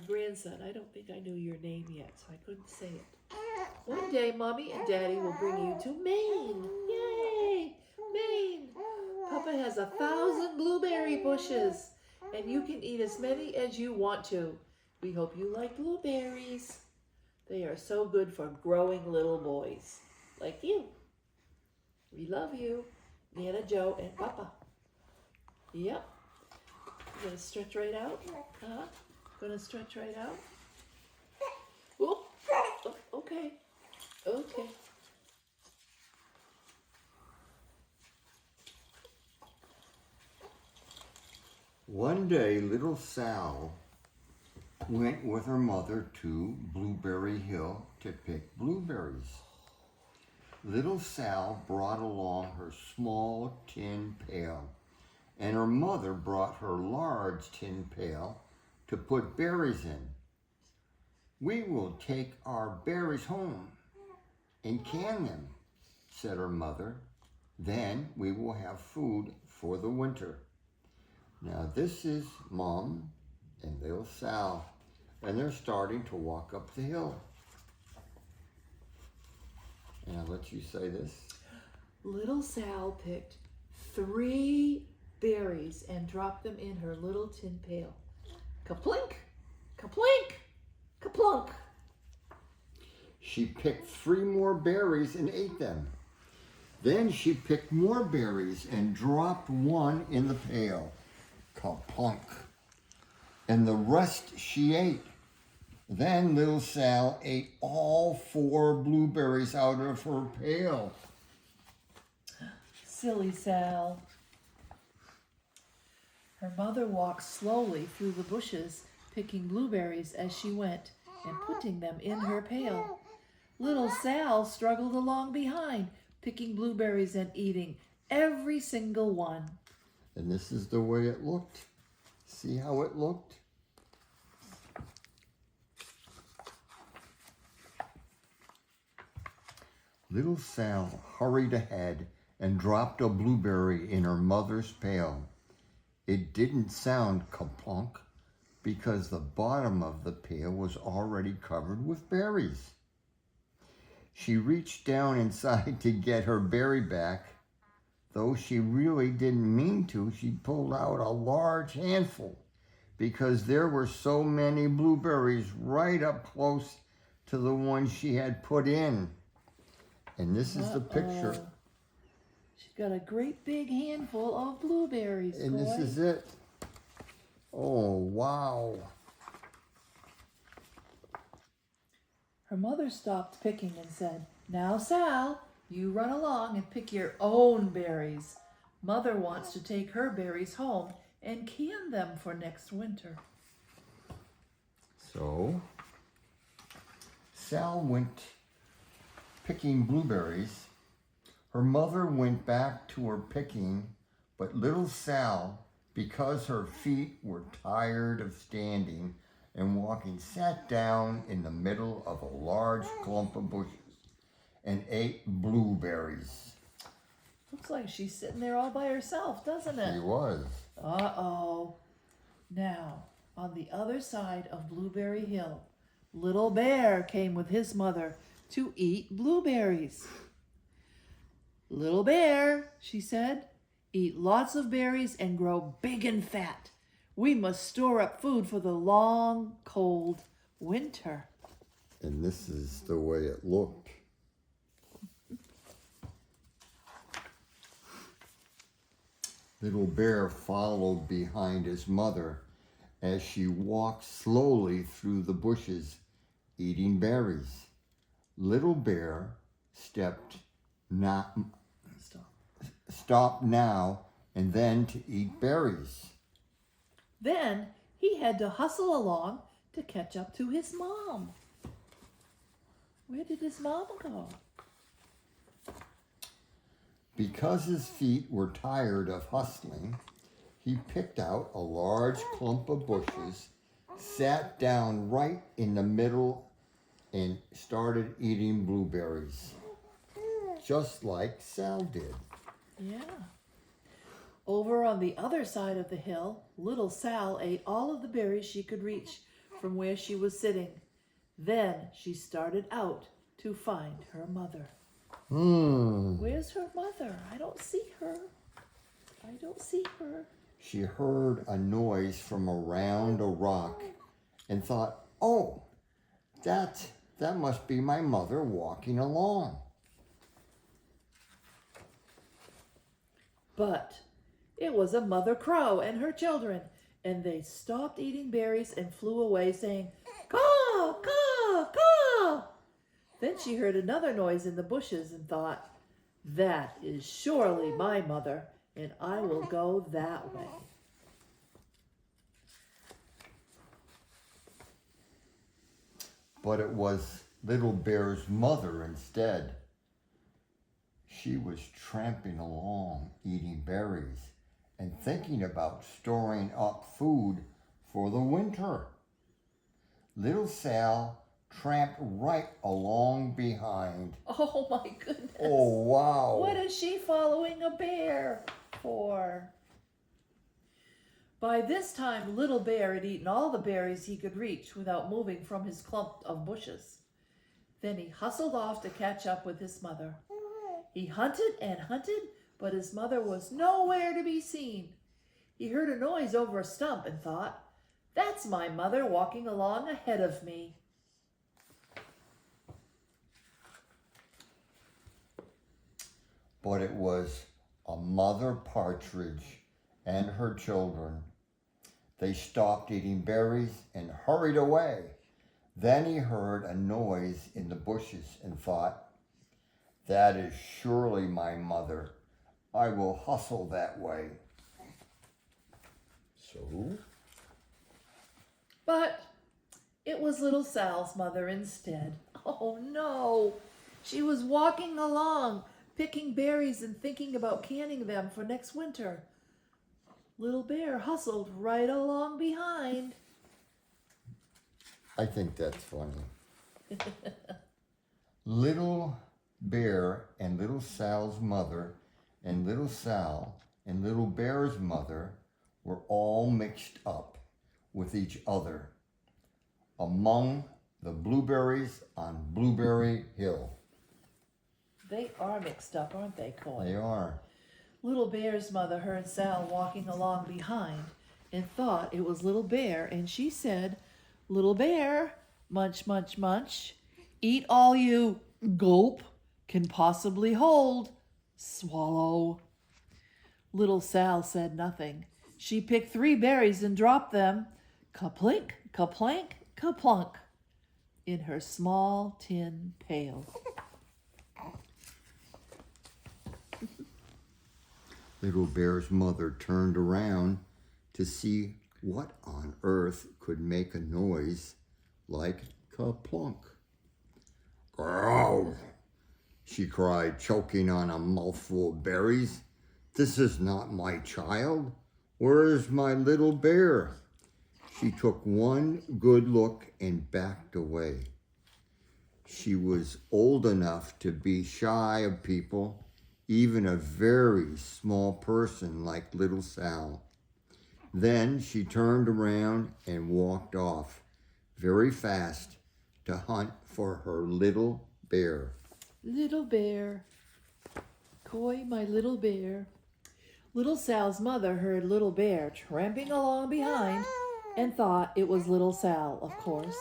grandson. I don't think I knew your name yet, so I couldn't say it. One day, Mommy and Daddy will bring you to Maine. Yay! Maine! Papa has 1,000 blueberry bushes, and you can eat as many as you want to. We hope you like blueberries. They are so good for growing little boys like you. We love you, Nana, Joe, and Papa. Yep. You gonna stretch right out? Huh? Gonna stretch right out? Whoop. Oh, okay. Okay. One day, little Sal went with her mother to Blueberry Hill to pick blueberries. Little Sal brought along her small tin pail, and her mother brought her large tin pail to put berries in. "We will take our berries home and can them," said her mother. "Then we will have food for the winter." Now this is Mom and little Sal, and they're starting to walk up the hill. And I'll let you say this. Little Sal picked 3 berries and dropped them in her little tin pail. Kaplink, kaplink, kaplunk. She picked 3 more berries and ate them. Then she picked more berries and dropped one in the pail. Kaplunk. And the rest she ate. Then little Sal ate all 4 blueberries out of her pail. Silly Sal. Her mother walked slowly through the bushes, picking blueberries as she went and putting them in her pail. Little Sal struggled along behind, picking blueberries and eating every single one. And this is the way it looked. See how it looked? Little Sal hurried ahead and dropped a blueberry in her mother's pail. It didn't sound kaplunk because the bottom of the pail was already covered with berries. She reached down inside to get her berry back. Though she really didn't mean to, she pulled out a large handful because there were so many blueberries right up close to the ones she had put in. And this is the picture. She's got a great big handful of blueberries. And this is it. Oh, wow. Her mother stopped picking and said, "Now, Sal, you run along and pick your own berries. Mother wants to take her berries home and can them for next winter." So, Sal went picking blueberries. Her mother went back to her picking, but little Sal, because her feet were tired of standing and walking, sat down in the middle of a large clump of bushes and ate blueberries. Looks like she's sitting there all by herself, doesn't it? She was. Uh-oh. Now, on the other side of Blueberry Hill, Little Bear came with his mother to eat blueberries. "Little Bear," she said, "eat lots of berries and grow big and fat. We must store up food for the long, cold winter." And this is the way it looked. Little Bear followed behind his mother as she walked slowly through the bushes, eating berries. Little Bear stopped now and then to eat berries. Then he had to hustle along to catch up to his mom. Where did his mom go? Because his feet were tired of hustling, he picked out a large clump of bushes, sat down right in the middle, and started eating blueberries, just like Sal did. Yeah. Over on the other side of the hill, little Sal ate all of the berries she could reach from where she was sitting. Then she started out to find her mother. Where's her mother? I don't see her. I don't see her. She heard a noise from around a rock and thought, oh, that must be my mother walking along. But it was a mother crow and her children, and they stopped eating berries and flew away saying, caw, caw, caw. Then she heard another noise in the bushes and thought, that is surely my mother, and I will go that way. But it was Little Bear's mother instead. She was tramping along, eating berries, and thinking about storing up food for the winter. Little Sal tramped right along behind. Oh my goodness. Oh, wow. What is she following a bear for? By this time, Little Bear had eaten all the berries he could reach without moving from his clump of bushes. Then he hustled off to catch up with his mother. He hunted and hunted, but his mother was nowhere to be seen. He heard a noise over a stump and thought, that's my mother walking along ahead of me. But it was a mother partridge and her children. They stopped eating berries and hurried away. Then he heard a noise in the bushes and thought, that is surely my mother. I will hustle that way. So? But it was Little Sal's mother instead. Oh no! She was walking along, picking berries and thinking about canning them for next winter. Little Bear hustled right along behind. I think that's funny. Little Bear and Little Sal's mother and Little Sal and Little Bear's mother were all mixed up with each other among the blueberries on Blueberry Hill. They are mixed up, aren't they, Coy? They are. Little Bear's mother heard Sal walking along behind and thought it was Little Bear, and she said, Little Bear, munch, munch, munch, eat all you gulp can possibly hold. Swallow. Little Sal said nothing. She picked 3 berries and dropped them, kaplink, kaplank, kaplunk, in her small tin pail. Little Bear's mother turned around to see what on earth could make a noise like kaplunk. Growl, she cried, choking on a mouthful of berries. This is not my child. Where is my little bear? She took one good look and backed away. She was old enough to be shy of people, even a very small person like Little Sal. Then she turned around and walked off very fast to hunt for her little bear. Little Bear, Coy, my little bear. Little Sal's mother heard Little Bear tramping along behind and thought it was Little Sal, of course.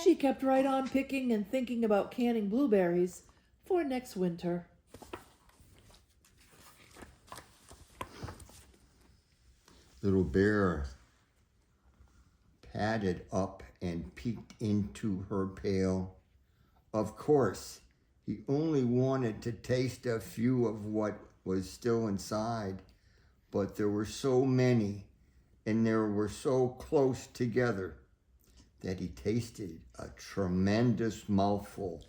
She kept right on picking and thinking about canning blueberries for next winter. Little Bear padded up and peeked into her pail. Of course, he only wanted to taste a few of what was still inside, but there were so many and they were so close together that he tasted a tremendous mouthful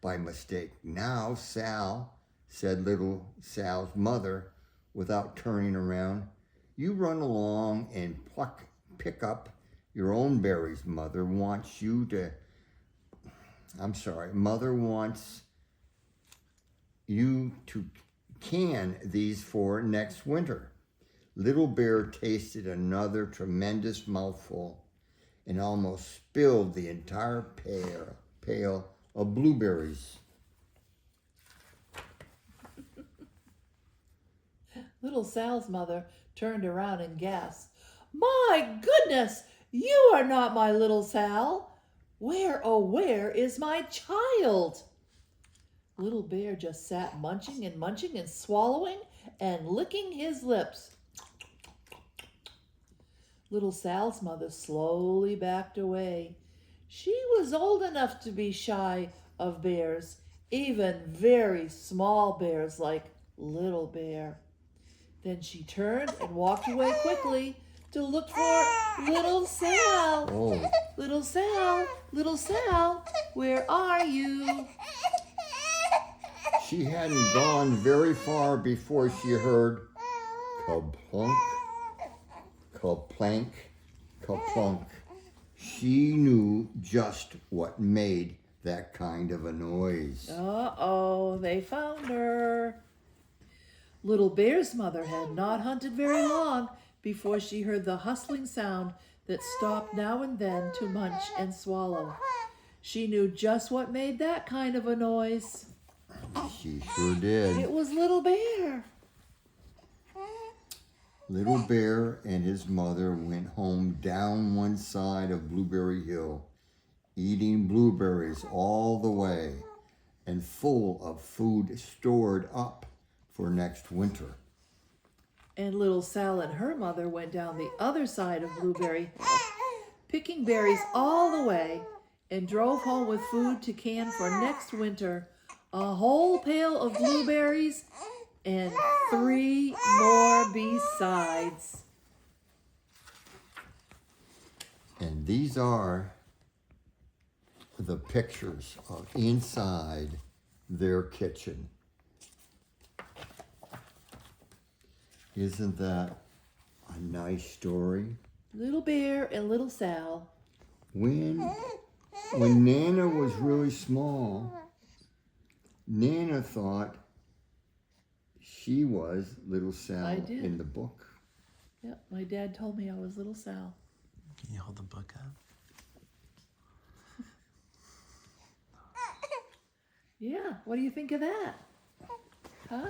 by mistake. Now, Sal, said Little Sal's mother without turning around, you run along and pick up your own berries. Mother wants you to can these for next winter. Little Bear tasted another tremendous mouthful and almost spilled the entire pail of blueberries. Little Sal's mother turned around and gasped, "My goodness, you are not my little Sal. Where, oh, where is my child?" Little Bear just sat munching and swallowing and licking his lips. Little Sal's mother slowly backed away. She was old enough to be shy of bears, even very small bears like Little Bear. Then she turned and walked away quickly to look for Little Sal. Oh, Little Sal, where are you? she hadn't gone very far before she heard kaplunk, kaplank, kaplunk. She knew just what made that kind of a noise. Uh-oh, they found her. Little Bear's mother had not hunted very long before she heard the hustling sound that stopped now and then to munch and swallow. She knew just what made that kind of a noise. She sure did. It was Little Bear. Little Bear and his mother went home down one side of Blueberry Hill, eating blueberries all the way and full of food stored up for next winter. And Little Sal and her mother went down the other side of Blueberry Hill, picking berries all the way, and drove home with food to can for next winter, a whole pail of blueberries and 3 more besides. And these are the pictures of inside their kitchen. Isn't that a nice story? Little Bear and Little Sal. When Nana was really small, Nana thought she was Little Sal I did. in the book. Yep, my dad told me I was Little Sal. Can you hold the book up? Yeah, what do you think of that? Huh?